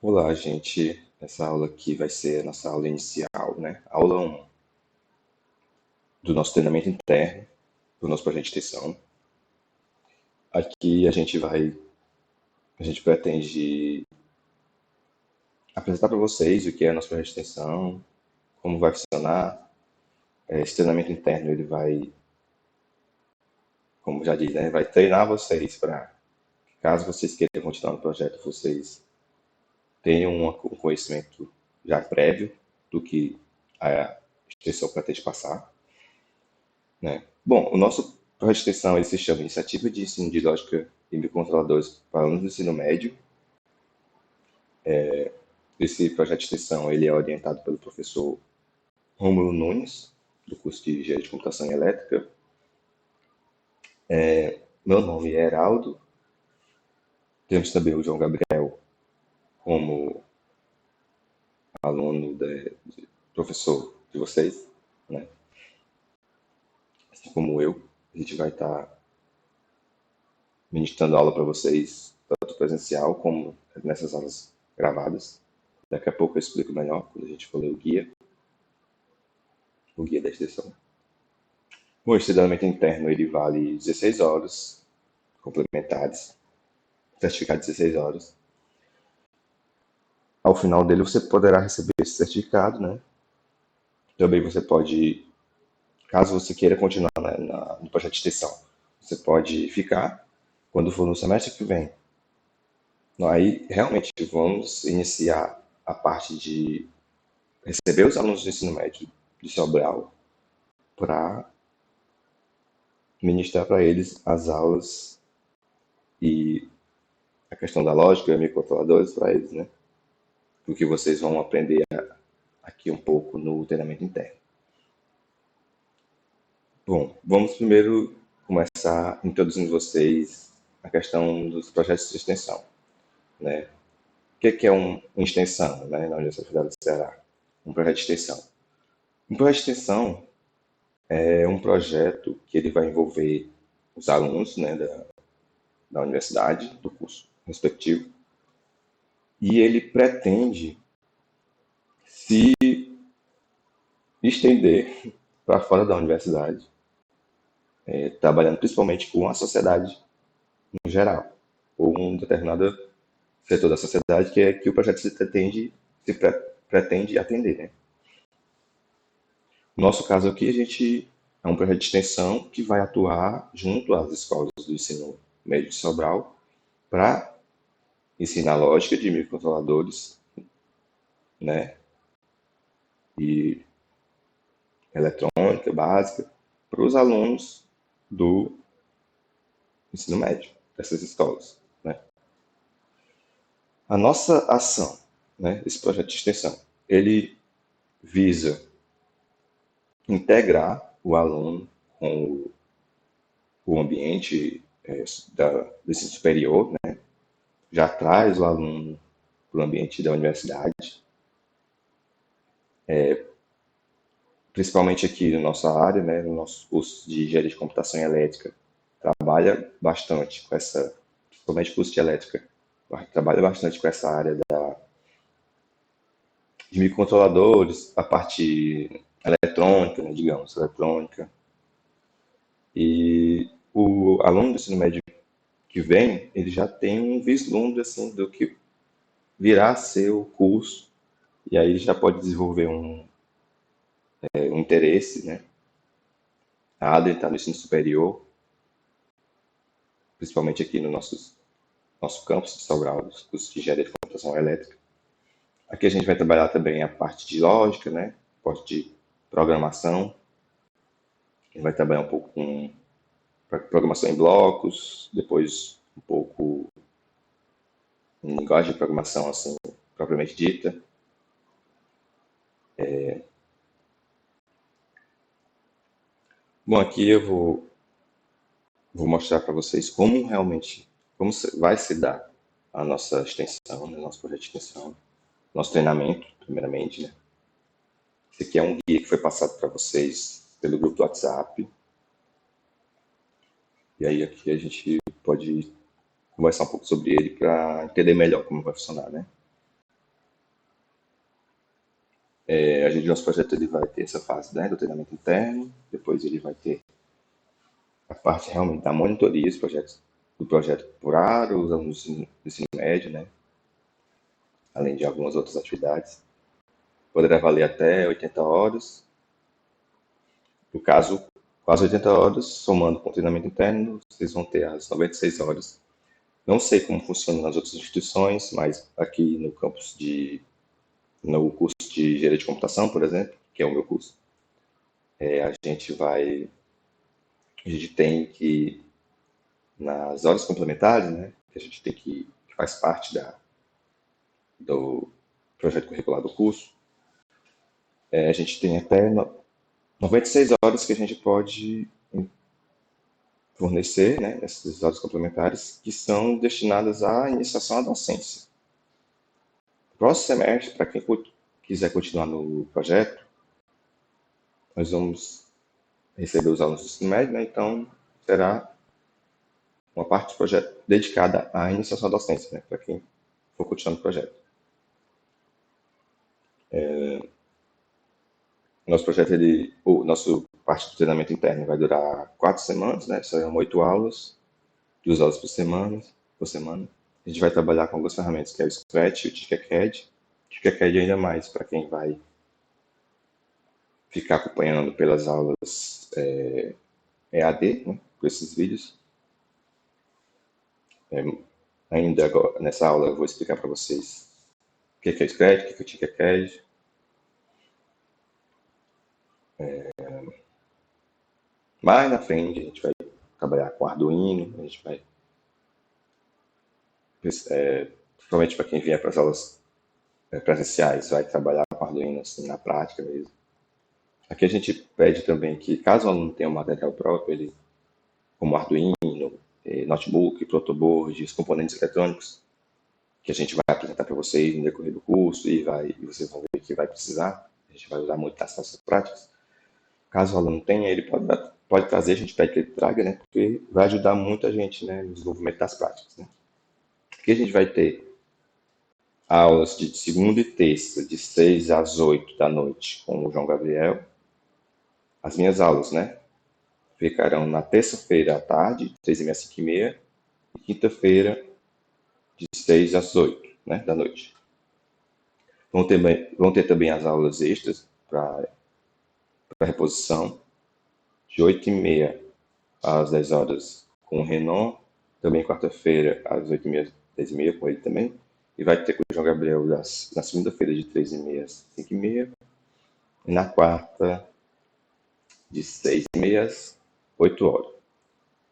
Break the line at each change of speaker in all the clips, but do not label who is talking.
Olá, gente. Essa aula aqui vai ser a nossa aula inicial, né? Aula 1 do nosso treinamento interno, do nosso projeto de extensão. Aqui a gente pretende apresentar para vocês o que é nosso projeto de extensão, como vai funcionar. Esse treinamento interno, ele vai, como já diz, né? Vai treinar vocês para, caso vocês queiram continuar no projeto, vocês tenham um conhecimento já prévio do que a extensão pretende passar, né? Bom, o nosso projeto de extensão ele se chama Iniciativa de Ensino de Lógica e Microcontroladores para Alunos do Ensino Médio. Esse projeto de extensão ele é orientado pelo professor Rômulo Nunes, do curso de Engenharia de Computação e Elétrica. Meu nome é Heraldo. Temos também o João Gabriel como aluno, professor de vocês, né? Assim como eu. A gente vai estar ministrando aula para vocês, tanto presencial como nessas aulas gravadas. Daqui a pouco eu explico melhor, quando a gente for ler o guia da extensão. O treinamento interno ele vale 16 horas complementares, certificado de 16 horas. Ao final dele você poderá receber esse certificado, né? Também você pode, caso você queira continuar no projeto de extensão, você pode ficar quando for no semestre que vem. Aí realmente vamos iniciar a parte de receber os alunos do ensino médio de Sobral para ministrar para eles as aulas e a questão da lógica e microcontroladores para eles, né? O que vocês vão aprender aqui um pouco no treinamento interno. Bom, vamos primeiro começar introduzindo vocês a questão dos projetos de extensão, né? O que é uma extensão, né, na Universidade Federal do Ceará? Um projeto de extensão. Um projeto de extensão é um projeto que ele vai envolver os alunos, né, da universidade, do curso respectivo, e ele pretende se estender para fora da universidade, trabalhando principalmente com a sociedade no geral, ou um determinado setor da sociedade que é que o projeto pretende atender, né? No nosso caso aqui, a gente é um projeto de extensão que vai atuar junto às escolas do ensino médio de Sobral para ensinar lógica de microcontroladores, né, e eletrônica básica para os alunos do ensino médio dessas escolas, né? A nossa ação, né, esse projeto de extensão, ele visa integrar o aluno com o ambiente do ensino superior, né? Já traz o aluno para o ambiente da universidade, principalmente aqui na nossa área, né, no nosso curso de Engenharia de Computação e Elétrica, trabalha bastante com essa, principalmente curso de elétrica, trabalha bastante com essa área de microcontroladores, a parte eletrônica, né, digamos, eletrônica. E o aluno do ensino médio que vem, ele já tem um vislumbre assim do que virá a ser o curso, e aí ele já pode desenvolver um interesse, né, a adentrar no ensino superior, principalmente aqui no nosso campus de Sobral, dos cursos de Engenharia de Computação Elétrica. Aqui a gente vai trabalhar também a parte de lógica, né, parte de programação, a gente vai trabalhar um pouco com programação em blocos, depois um pouco em linguagem de programação assim, propriamente dita. Bom, aqui eu vou mostrar para vocês como realmente, vai se dar a nossa extensão, né, nosso projeto de extensão, nosso treinamento, primeiramente, né? Esse aqui é um guia que foi passado para vocês pelo grupo do WhatsApp. E aí aqui a gente pode conversar um pouco sobre ele para entender melhor como vai funcionar, né? A gente, nosso projeto ele vai ter essa fase, né, do treinamento interno, depois ele vai ter a parte realmente da monitoria do projeto por área, os alunos do ensino médio, né, além de algumas outras atividades. Poderá valer até 80 horas. No caso, quase 80 horas, somando com o treinamento interno, vocês vão ter as 96 horas. Não sei como funciona nas outras instituições, mas aqui no curso de engenharia de computação, por exemplo, que é o meu curso, a gente tem que, nas horas complementares, né, que a gente tem que faz parte do projeto curricular do curso, a gente tem até 96 horas que a gente pode fornecer, né, essas horas complementares, que são destinadas à iniciação à docência. Próximo semestre, para quem quiser continuar no projeto, nós vamos receber os alunos do ensino médio, né, então será uma parte do projeto dedicada à iniciação à docência, né, para quem for continuar no projeto. Nosso projeto, o nosso parte do treinamento interno vai durar 4 semanas, né, serão 8 aulas, 2 aulas por semana. A gente vai trabalhar com algumas ferramentas, que é o Scratch e o Tinkercad. O Tinkercad ainda mais para quem vai ficar acompanhando pelas aulas EAD, né, por esses vídeos. Ainda agora, nessa aula eu vou explicar para vocês o que é o Scratch, o que é o Tinkercad. Mais na frente a gente vai trabalhar com Arduino, a gente vai, principalmente para quem vier para as aulas presenciais, vai trabalhar com Arduino assim, na prática mesmo. Aqui a gente pede também que, caso o aluno tenha um material próprio, como Arduino, notebook, protoboard, os componentes eletrônicos, que a gente vai apresentar para vocês no decorrer do curso e vocês vão ver que vai precisar. A gente vai usar muito nas nossas práticas. Caso o aluno tenha, ele pode trazer, a gente pede que ele traga, né? Porque vai ajudar muito a gente, né, no desenvolvimento das práticas, né? Aqui a gente vai ter aulas de segunda e terça, de 6 às 8 da noite, com o João Gabriel. As minhas aulas, né, ficarão na terça-feira à tarde, 3h30 às 5h30, e quinta-feira, de 6 às 8, né, da noite. Vão ter também as aulas extras para reposição, de 8h30 às 10 horas com o Renan, também quarta-feira às 8h30, 10h30 com ele também, e vai ter com o João Gabriel na segunda-feira de 3h30 às 5h30, e na quarta de 6h30 às 8 horas.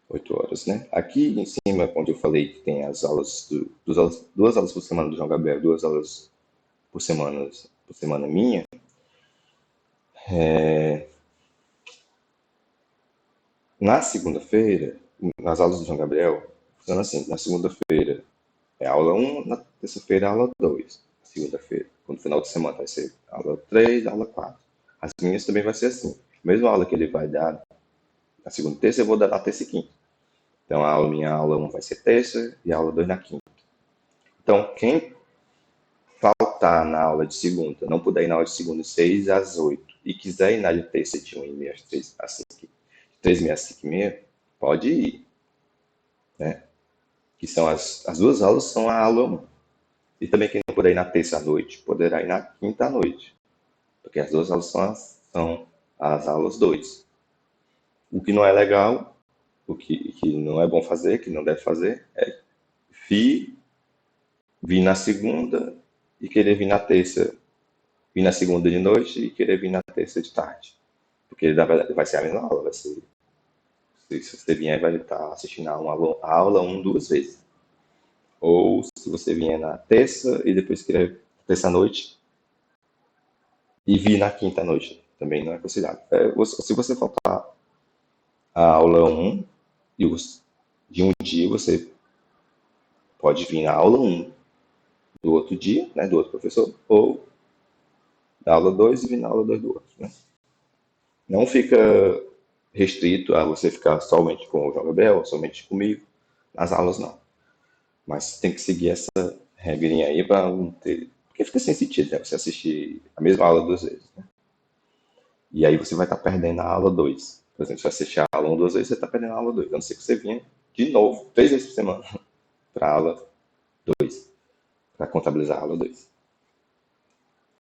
8 horas, né? Aqui em cima, onde eu falei que tem as aulas, 2 aulas por semana do João Gabriel, 2 aulas por semana minha, na segunda-feira, nas aulas do João Gabriel, funciona assim, na segunda-feira é aula 1, na terça-feira é aula 2, segunda-feira. No final de semana vai ser aula 3, aula 4. As minhas também vai ser assim. A mesma aula que ele vai dar na segunda e terça, eu vou dar na terça e quinta. Então, minha aula 1 vai ser terça e a aula 2 na quinta. Então, quem faltar na aula de segunda, não puder ir na aula de segunda de 6 às 8 e quiser ir na de terça de 1h30 às 3, assim, 3h30 às 5h30, pode ir, né? Que são as 2 aulas são a aula 1. E também quem não puder ir na terça à noite, poderá ir na quinta à noite. Porque as 2 aulas são as aulas 2. O que não é legal, que não é bom fazer, que não deve fazer, é vir na segunda e querer vir na terça, vir na segunda de noite e querer vir na terça de tarde. Porque vai ser a mesma aula, vai ser. Se você vier, vai estar assistindo a aula 1 2 vezes. Ou se você vier na terça e depois querer terça-noite e vir na quinta-noite, também não é considerado. Se você faltar a aula 1 de um dia, você pode vir na aula 1 do outro dia, né, do outro professor, ou da aula 2 e vir na aula 2 do outro, né? Não fica restrito a você ficar somente com o João Gabriel, somente comigo, nas aulas não. Mas tem que seguir essa regrinha aí para não ter. Porque fica sem sentido, né? Você assistir a mesma aula duas vezes, né? E aí você vai estar perdendo a aula 2. Por exemplo, se você assistir a aula 1 duas vezes, você está perdendo a aula 2. A não ser que você venha de novo, 3 vezes por semana, para a aula 2, para contabilizar a aula 2.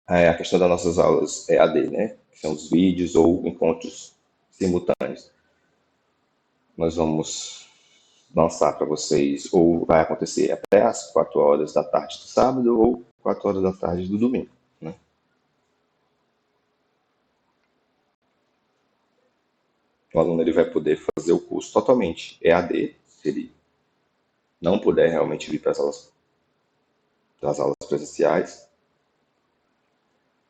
A questão das nossas aulas EAD, né? Que são os vídeos ou encontros simultâneos. Nós vamos lançar para vocês, ou vai acontecer até às 4 horas da tarde do sábado ou 4 horas da tarde do domingo, né? O aluno ele vai poder fazer o curso totalmente EAD, se ele não puder realmente vir para as aulas, das aulas presenciais.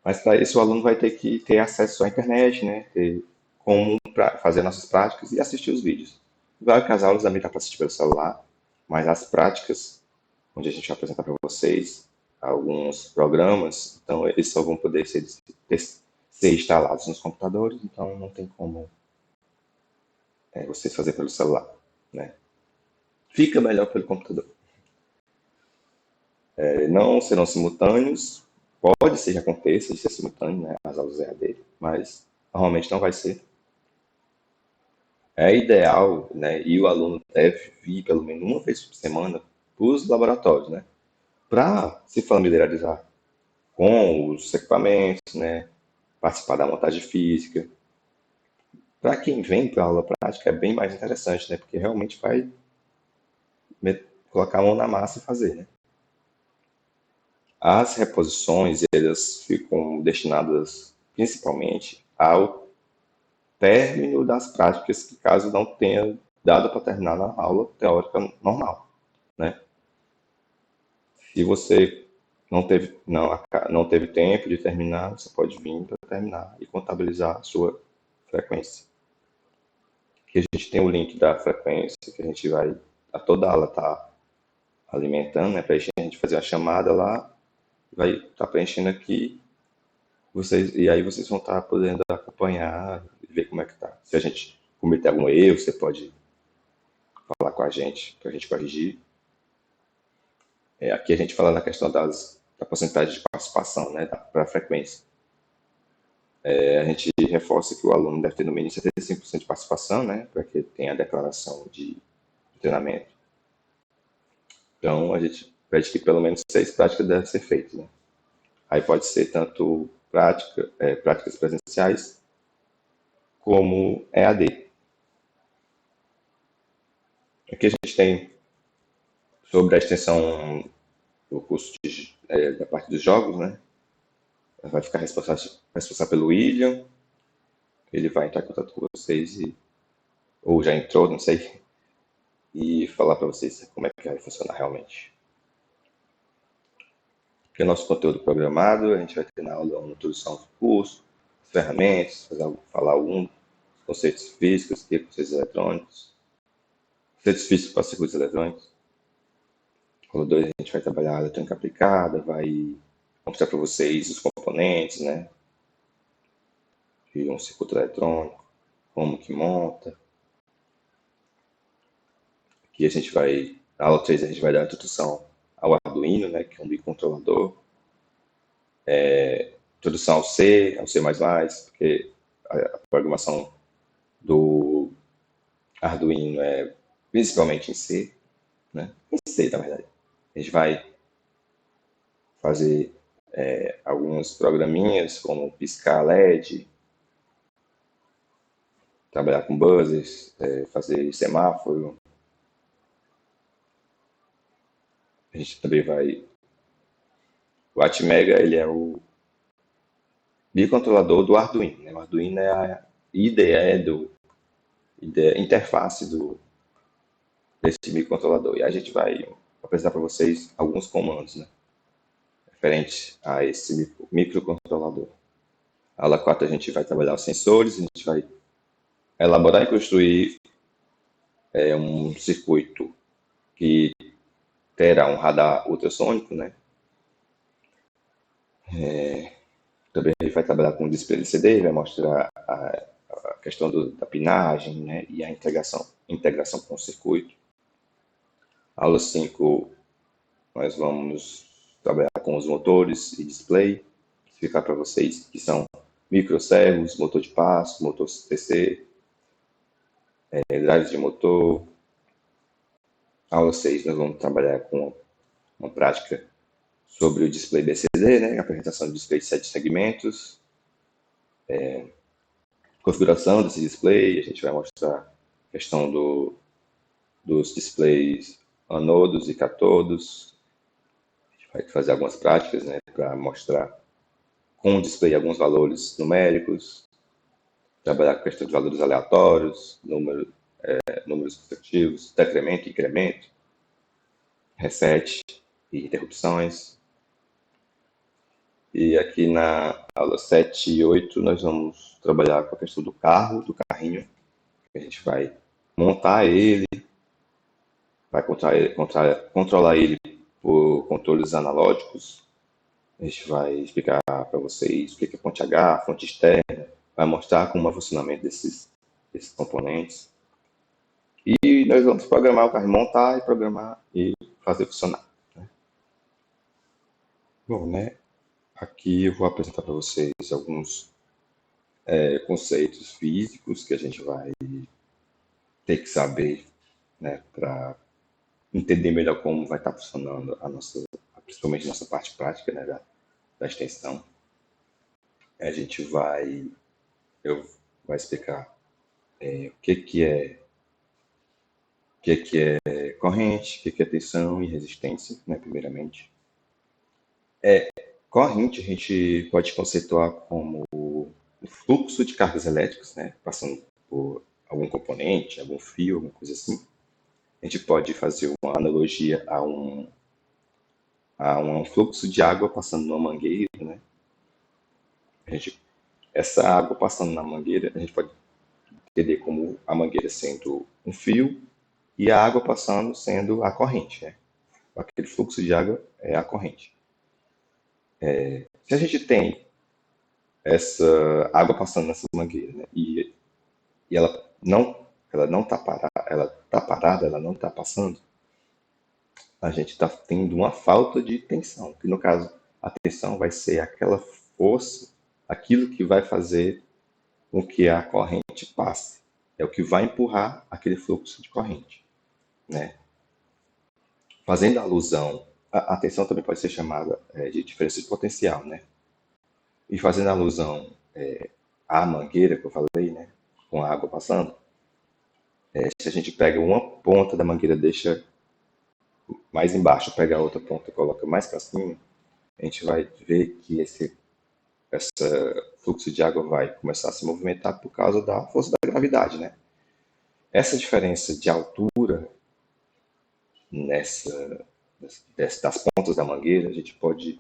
Mas para isso o aluno vai ter que ter acesso à internet, né? Ter como fazer nossas práticas e assistir os vídeos. Claro que as aulas também dá para assistir pelo celular, mas as práticas, onde a gente vai apresentar para vocês alguns programas, então eles só vão poder ser instalados nos computadores, então não tem como vocês fazer pelo celular, né? Fica melhor pelo computador. Não serão simultâneos, pode ser que aconteça de ser simultâneo, né, as aulas EAD, mas normalmente não vai ser. É ideal, né, e o aluno deve vir pelo menos uma vez por semana para os laboratórios, né, para se familiarizar com os equipamentos, né, participar da montagem física. Para quem vem para a aula prática é bem mais interessante, né, porque realmente vai colocar a mão na massa e fazer, né. As reposições, elas ficam destinadas principalmente ao término das práticas, que caso não tenha dado para terminar na aula teórica normal, né? Se você não teve tempo de terminar, você pode vir para terminar e contabilizar a sua frequência. Aqui a gente tem o link da frequência, que a gente vai, a toda aula tá alimentando, né? Para a gente fazer a chamada lá, vai estar preenchendo aqui, e aí vocês vão estar podendo acompanhar e ver como é que tá. Se a gente cometer algum erro, você pode falar com a gente, para a gente corrigir. Aqui a gente fala na questão da porcentagem de participação, né, para a frequência. A gente reforça que o aluno deve ter no mínimo 75% de participação, né, para que tenha a declaração de treinamento. Então, a gente pede que pelo menos 6 práticas devem ser feitas, né. Aí pode ser tanto práticas presenciais como EAD. Aqui a gente tem sobre a extensão do curso da parte dos jogos, né? Vai ficar responsável pelo William. Ele vai entrar em contato com vocês, ou já entrou, não sei, e falar para vocês como é que vai funcionar realmente. Aqui é o nosso conteúdo programado, a gente vai ter na aula uma introdução do curso, as ferramentas, falar alguns conceitos físicos, conceitos eletrônicos, conceitos físicos para circuitos eletrônicos. Aula 2 a gente vai trabalhar a eletrônica aplicada, vai mostrar para vocês os componentes, né, de um circuito eletrônico, como que monta. Aqui a gente vai, na aula 3 a gente vai dar a introdução ao Arduino, né, que é um microcontrolador. Introdução ao C++, porque a programação do Arduino é principalmente em C, né, em C, na verdade. A gente vai fazer alguns programinhas, como piscar LED, trabalhar com buzzers, fazer semáforo. A gente também vai... O Atmega, ele é o microcontrolador do Arduino, né? O Arduino é a IDE, interface desse microcontrolador. E a gente vai apresentar para vocês alguns comandos, né, referentes a esse microcontrolador. A aula 4 a gente vai trabalhar os sensores, a gente vai elaborar e construir um circuito que terá um radar ultrassônico, né? Também ele vai trabalhar com display LCD, vai mostrar a questão da pinagem, né, e a integração com o circuito. Aula 5, nós vamos trabalhar com os motores e display, explicar para vocês que são microservos, motor de passo, motor TC, drives de motor. Aula 6, nós vamos trabalhar com uma prática sobre o display BCD, né? A apresentação do display de 7 segmentos, configuração desse display, a gente vai mostrar a questão dos displays anodos e catodos, a gente vai fazer algumas práticas, né, para mostrar com o display alguns valores numéricos, trabalhar com a questão de valores aleatórios, números consecutivos, decremento, incremento, reset e interrupções. E aqui na aula 7 e 8 nós vamos trabalhar com a questão do carro, do carrinho. A gente vai montar ele, vai controlar ele por controles analógicos. A gente vai explicar para vocês o que é fonte H, fonte externa, vai mostrar como é o funcionamento desses componentes. E nós vamos programar o carro, montar e programar e fazer funcionar. Né? Bom, né? Aqui eu vou apresentar para vocês alguns conceitos físicos que a gente vai ter que saber, né, para entender melhor como vai estar funcionando a nossa, principalmente a nossa parte prática, né, da extensão. A gente vai explicar o que é corrente, o que é tensão e resistência, né, primeiramente. Corrente a gente pode conceituar como o fluxo de cargas elétricas, né, passando por algum componente, algum fio, alguma coisa assim. A gente pode fazer uma analogia a um fluxo de água passando numa mangueira, né? Essa água passando na mangueira, a gente pode entender como a mangueira sendo um fio e a água passando sendo a corrente, né? Aquele fluxo de água é a corrente. Se a gente tem essa água passando nessa mangueira, né, e ela não está parada, ela não está passando, a gente está tendo uma falta de tensão, que no caso a tensão vai ser aquela força, aquilo que vai fazer com que a corrente passe, é o que vai empurrar aquele fluxo de corrente, né? Fazendo alusão, a tensão também pode ser chamada de diferença de potencial, né? E fazendo alusão à mangueira que eu falei, né, com a água passando, se a gente pega uma ponta da mangueira e deixa mais embaixo, pega a outra ponta e coloca mais para cima, a gente vai ver que esse fluxo de água vai começar a se movimentar por causa da força da gravidade, né? Essa diferença de altura das pontas da mangueira, a gente pode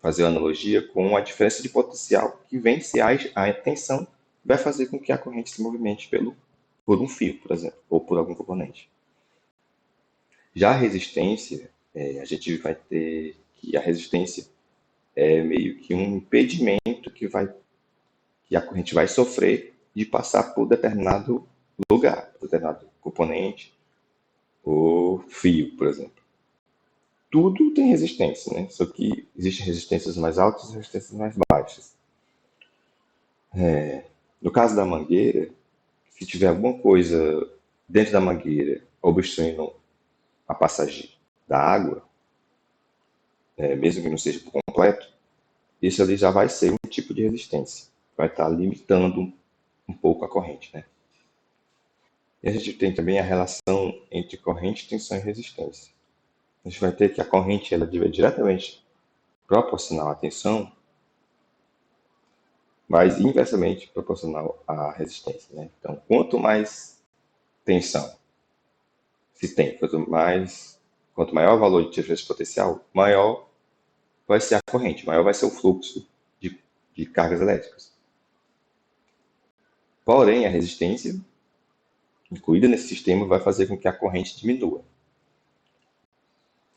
fazer uma analogia com a diferença de potencial que vem se a tensão vai fazer com que a corrente se movimente por um fio, por exemplo, ou por algum componente. Já a resistência, a gente vai ter que a resistência é meio que um impedimento que a corrente vai sofrer de passar por determinado lugar, por determinado componente ou fio, por exemplo. Tudo tem resistência, né? Só que existem resistências mais altas e resistências mais baixas. No caso da mangueira, se tiver alguma coisa dentro da mangueira obstruindo a passagem da água, mesmo que não seja por completo, isso ali já vai ser um tipo de resistência. Vai estar limitando um pouco a corrente, né? E a gente tem também a relação entre corrente, tensão e resistência. A gente vai ter que a corrente ela é diretamente proporcional à tensão, mas inversamente proporcional à resistência, né? Então, quanto mais tensão se tem, quanto maior o valor de diferença potencial, maior vai ser a corrente, maior vai ser o fluxo de cargas elétricas. Porém, a resistência incluída nesse sistema vai fazer com que a corrente diminua.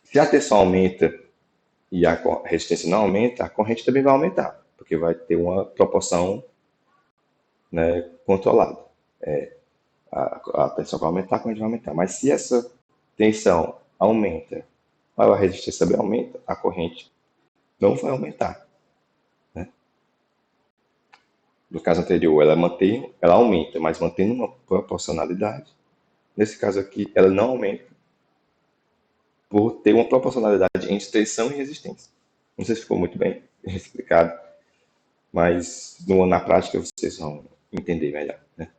Se a tensão aumenta e a resistência não aumenta, a corrente também vai aumentar, porque vai ter uma proporção, né, controlada. A tensão vai aumentar, a corrente vai aumentar. Mas se essa tensão aumenta maior a resistência também aumenta, a corrente não vai aumentar, né? No caso anterior, ela aumenta, mas mantém uma proporcionalidade. Nesse caso aqui, ela não aumenta por ter uma proporcionalidade entre tensão e resistência. Não sei se ficou muito bem explicado, mas na prática vocês vão entender melhor, né?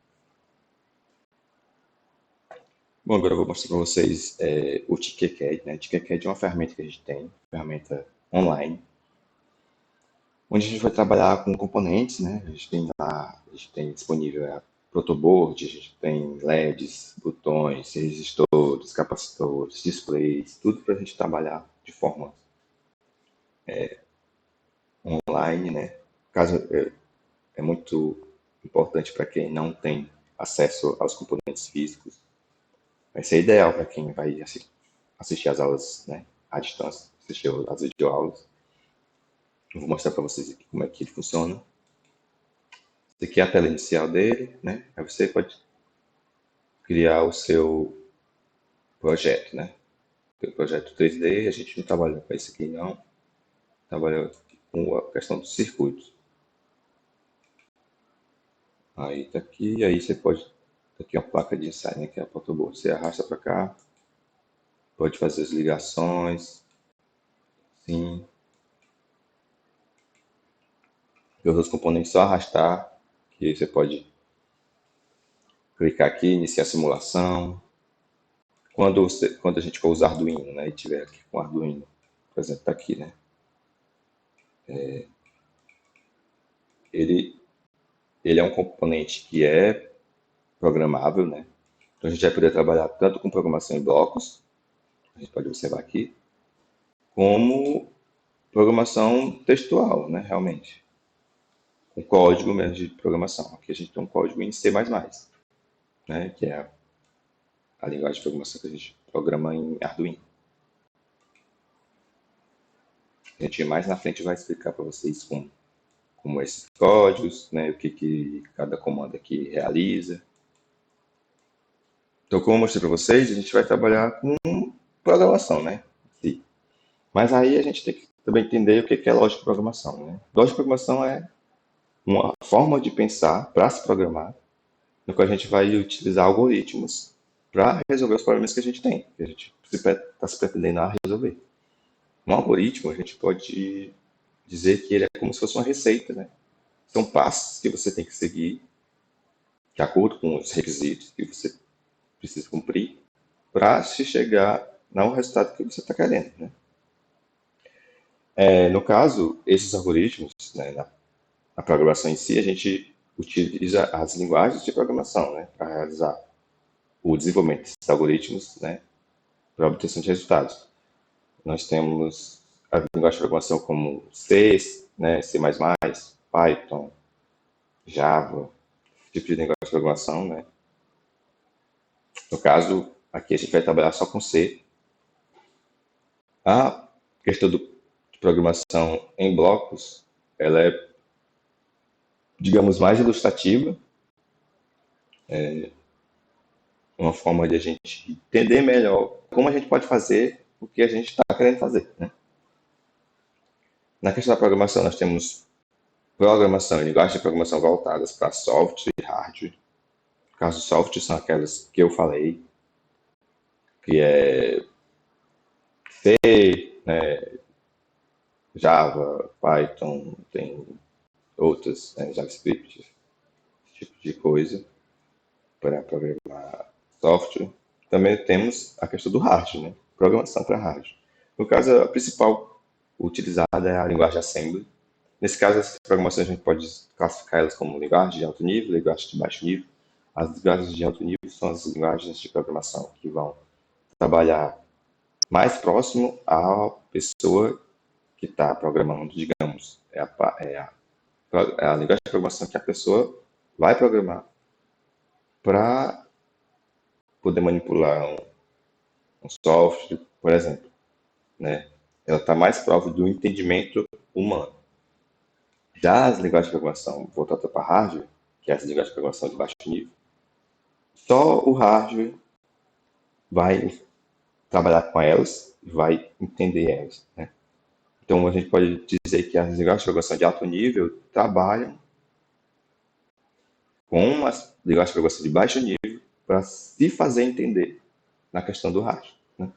Bom, agora eu vou mostrar para vocês o TicketCAD, né? O TicketCAD é uma ferramenta que a gente tem, ferramenta online, onde a gente vai trabalhar com componentes, né? A gente tem disponível a protoboard, a gente tem LEDs, botões, resistores, capacitores, displays, tudo para a gente trabalhar de forma online, né? Caso é muito importante para quem não tem acesso aos componentes físicos. Vai ser ideal para quem vai assistir às aulas, né, à distância, assistir às videoaulas. Eu vou mostrar para vocês aqui como é que ele funciona. Essa aqui é a tela inicial dele, né? Aí você pode criar o seu projeto, né? O projeto 3D, a gente não trabalha com isso aqui não, trabalha com a questão dos circuitos. Aí tá aqui, aí você pode, tá aqui uma placa de ensaio, né, que é a protoboard. Você arrasta para cá, pode fazer as ligações, sim. E os outros componentes só arrastar, que você pode clicar aqui, iniciar a simulação. Quando a gente for usar Arduino, né, e tiver aqui com Arduino, por exemplo, tá aqui, né, ele, ele é um componente que é programável, né, então a gente vai poder trabalhar tanto com programação em blocos, a gente pode observar aqui, como programação textual, né, realmente, com código mesmo de programação. Aqui a gente tem um código em C++, né, que é a linguagem de programação que a gente programa em Arduino. A gente mais na frente vai explicar para vocês como esses códigos, né, o que cada comando aqui realiza. Então, como eu mostrei para vocês, a gente vai trabalhar com programação, né? Sim. Mas aí a gente tem que também entender o que é lógica de programação, né? Lógica de programação é uma forma de pensar para se programar, no qual a gente vai utilizar algoritmos para resolver os problemas que a gente tem, que a gente está se pretendendo a resolver. Um algoritmo, a gente pode dizer que ele é como se fosse uma receita, né? São passos que você tem que seguir de acordo com os requisitos que você precisa cumprir para se chegar no resultado que você está querendo, né? No caso, esses algoritmos, né, na programação em si, a gente utiliza as linguagens de programação, né, para realizar o desenvolvimento desses algoritmos, né, para obtenção de resultados. Nós temos a linguagem de programação como C, né, C++, Python, Java, esse tipo de linguagem de programação, né. No caso, aqui a gente vai trabalhar só com C. A questão de programação em blocos, ela é, digamos, mais ilustrativa, uma forma de a gente entender melhor como a gente pode fazer o que a gente está querendo fazer, né? Na questão da programação, nós temos programação e linguagem de programação voltadas para software e hardware. No caso, software são aquelas que eu falei, que é C, né, Java, Python, tem outras, né, JavaScript, esse tipo de coisa para programar software. Também temos a questão do hardware, né? Programação para hardware. No caso, a principal utilizada é a linguagem Assembly. Nesse caso, essas programações a gente pode classificar elas como linguagem de alto nível, linguagem de baixo nível. As linguagens de alto nível são as linguagens de programação que vão trabalhar mais próximo à pessoa que está programando, digamos. É a linguagem de programação que a pessoa vai programar para poder manipular um software, por exemplo, né? Ela está mais próxima do entendimento humano. Já as linguagens de programação voltadas para hardware, que é as linguagens de programação de baixo nível, só o hardware vai trabalhar com elas e vai entender elas, né? Então, a gente pode dizer que as linguagens de programação de alto nível trabalham com as linguagens de programação de baixo nível para se fazer entender na questão do rastro, né?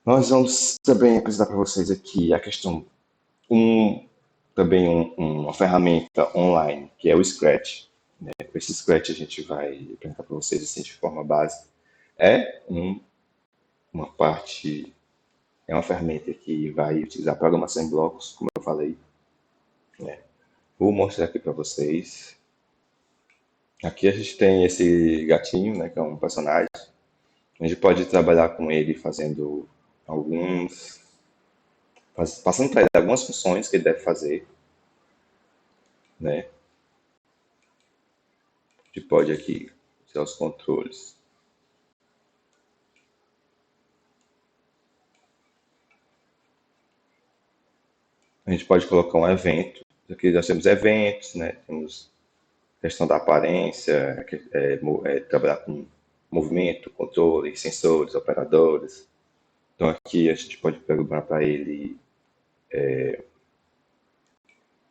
Nós vamos também apresentar para vocês aqui a questão, também uma ferramenta online, que é o Scratch, né? Esse Scratch a gente vai apresentar para vocês assim, de forma básica. É uma parte, é uma ferramenta que vai utilizar programação em blocos, como eu falei, né? Vou mostrar aqui para vocês. Aqui a gente tem esse gatinho, né, que é um personagem. A gente pode trabalhar com ele fazendo passando para ele algumas funções que ele deve fazer, né? A gente pode aqui usar os controles. A gente pode colocar um evento. Aqui nós temos eventos, né? Temos questão da aparência, trabalhar com movimento, controle, sensores, operadores. Então aqui a gente pode perguntar para ele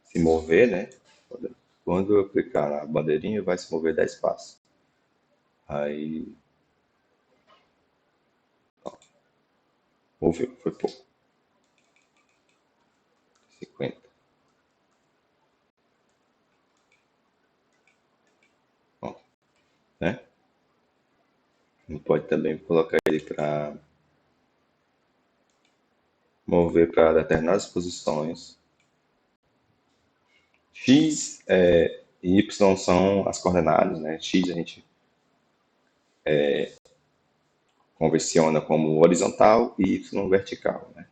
se mover, né? Quando eu clicar na bandeirinha, vai se mover 10 passos. Aí, ó, moveu, foi pouco. 50. Ó, né? A gente pode também colocar ele para mover para determinadas posições. X e Y são as coordenadas, né? X a gente conversiona como horizontal e Y vertical, né?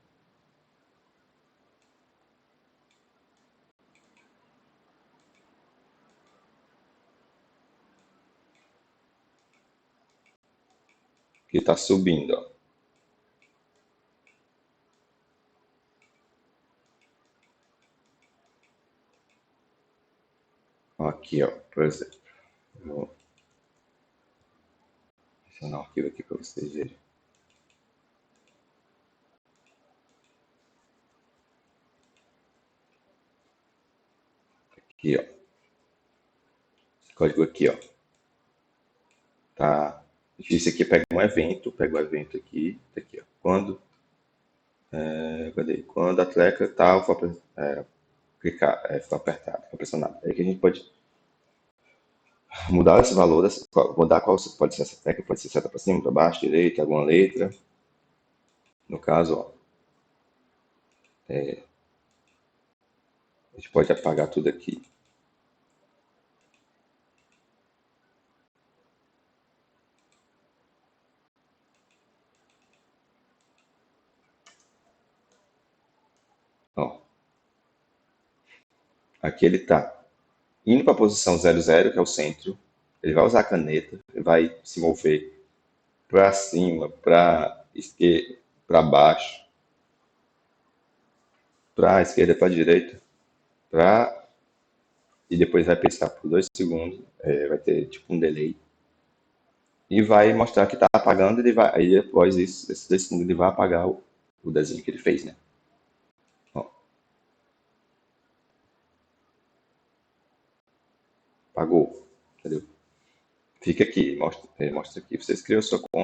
Que está subindo, ó. Aqui, ó, por exemplo. Vou adicionar um arquivo aqui para vocês verem. Aqui, ó. Esse código aqui, ó. Tá. Isso aqui pega um evento, aqui, tá aqui, ó. Quando a tecla tal for clicar, for apertada, for pressionada. Aí que a gente pode mudar esse valor, mudar qual pode ser essa tecla, pode ser seta para cima, para baixo, direita, alguma letra. No caso, ó, a gente pode apagar tudo aqui. Ó, aqui ele está indo para a posição 00, que é o centro. Ele vai usar a caneta, ele vai se mover para cima, para esquerda, para baixo, para a esquerda, para a direita, e depois vai pensar por 2 segundos, vai ter tipo um delay, e vai mostrar que está apagando, aí após isso, esses 2 segundos, ele vai apagar o desenho que ele fez, né? Ó, apagou, entendeu? Fica aqui, mostra aqui. Vocês criam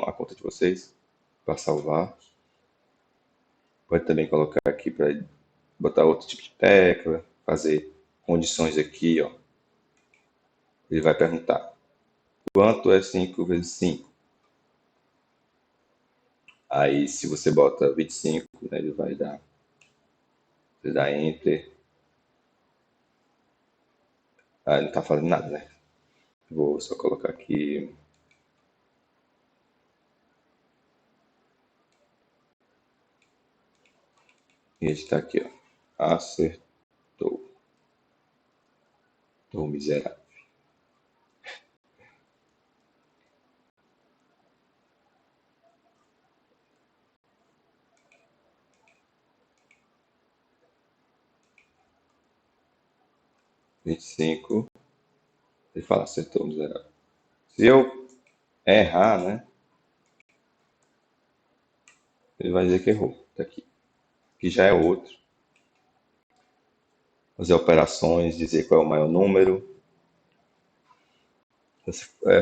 a conta de vocês para salvar. Pode também colocar aqui para botar outro tipo de tecla, fazer condições aqui, ó. Ele vai perguntar: quanto é 5 vezes 5? Aí, se você bota 25, né, ele vai dar. Você dá Enter. Ah, não está fazendo nada, né? Vou só colocar aqui. E ele está aqui, ó. Acertou. Tô miserável. 25. Ele fala, acertou, miserável. Se eu errar, né? ele vai dizer que errou. Tá aqui. Aqui já é outro. Fazer operações, dizer qual é o maior número.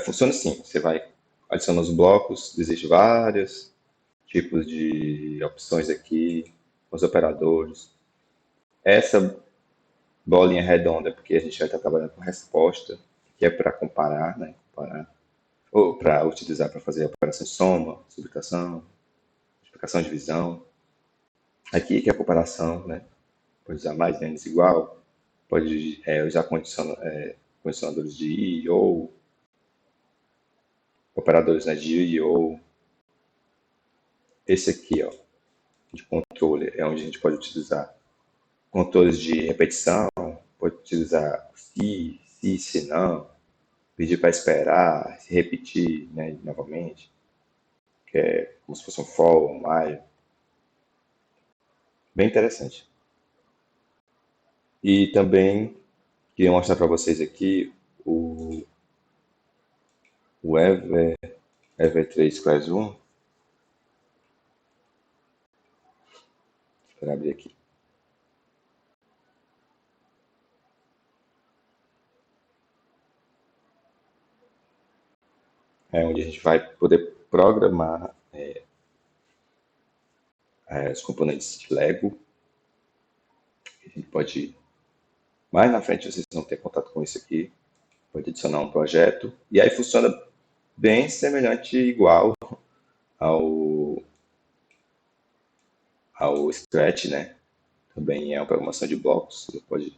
Funciona assim, você vai adicionando os blocos, existem vários tipos de opções aqui, os operadores. Essa bolinha redonda, porque a gente vai estar trabalhando com resposta, que é para comparar, né? Comparar, ou para utilizar para fazer operação de soma, subtração, multiplicação, divisão. Aqui que é a comparação, né? Pode usar mais, menos, igual. Pode usar condicionadores de i ou operadores, né, de i ou. Esse aqui, ó, de controle, é onde a gente pode utilizar controles de repetição, pode utilizar se não, pedir para esperar, se repetir, né, novamente, que é como se fosse um for, um while. Bem interessante. E também queria mostrar para vocês aqui o Ever3 Class 1. Espera abrir aqui. É onde a gente vai poder programar os componentes de Lego. A gente pode, mais na frente vocês vão ter contato com isso aqui, pode adicionar um projeto, e aí funciona bem semelhante, igual ao, ao Scratch, né? Também é uma programação de blocos, você pode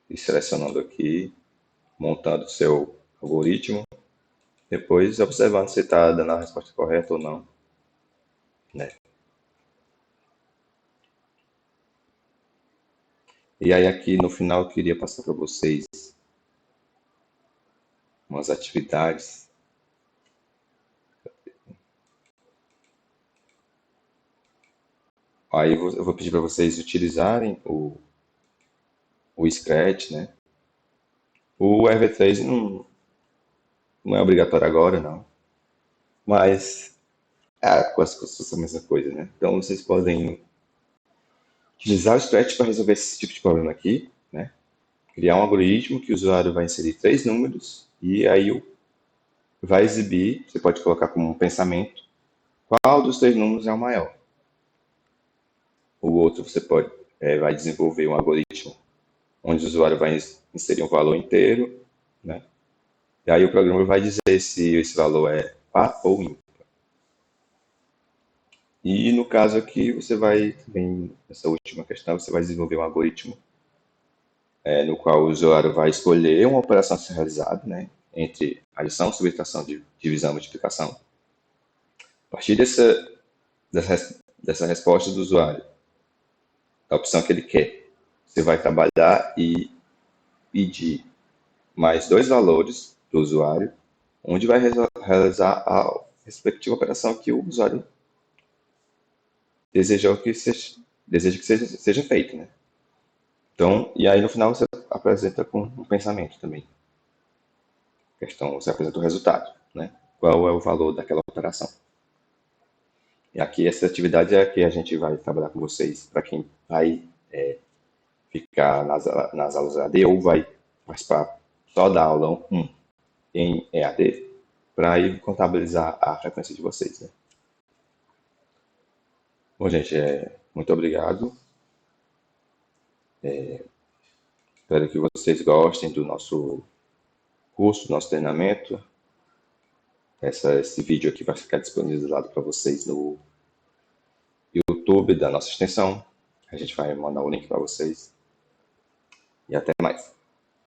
ir selecionando aqui, montando o seu algoritmo, depois observando se está dando a resposta correta ou não, né? E aí aqui no final eu queria passar para vocês umas atividades. Aí eu vou pedir para vocês utilizarem o Scratch, né? O EV3 não é obrigatório agora, não. Mas quase que fosse a mesma coisa, né? Então vocês podem utilizar o Scratch para resolver esse tipo de problema aqui, né? Criar um algoritmo que o usuário vai inserir 3 números e aí vai exibir, você pode colocar como um pensamento, qual dos 3 números é o maior. O outro você vai desenvolver um algoritmo onde o usuário vai inserir um valor inteiro, né? E aí o programa vai dizer se esse valor é par ou ímpar. E no caso aqui, você vai, também, nessa última questão, você vai desenvolver um algoritmo no qual o usuário vai escolher uma operação a ser realizada, né, entre adição, subtração, divisão e multiplicação. A partir dessa resposta do usuário, da opção que ele quer, você vai trabalhar e pedir mais 2 valores do usuário, onde vai realizar a respectiva operação que o usuário deseja que seja feita, né? Então, e aí no final você apresenta com um pensamento também. Questão, você apresenta o resultado, né? Qual é o valor daquela operação. E aqui essa atividade é a que a gente vai trabalhar com vocês, para quem vai ficar nas aulas AD ou vai participar só da aula 1 em EAD, para ir contabilizar a frequência de vocês, né? Bom, gente, muito obrigado. Espero que vocês gostem do nosso curso, do nosso treinamento. Esse vídeo aqui vai ficar disponibilizado para vocês no YouTube da nossa extensão. A gente vai mandar o link para vocês.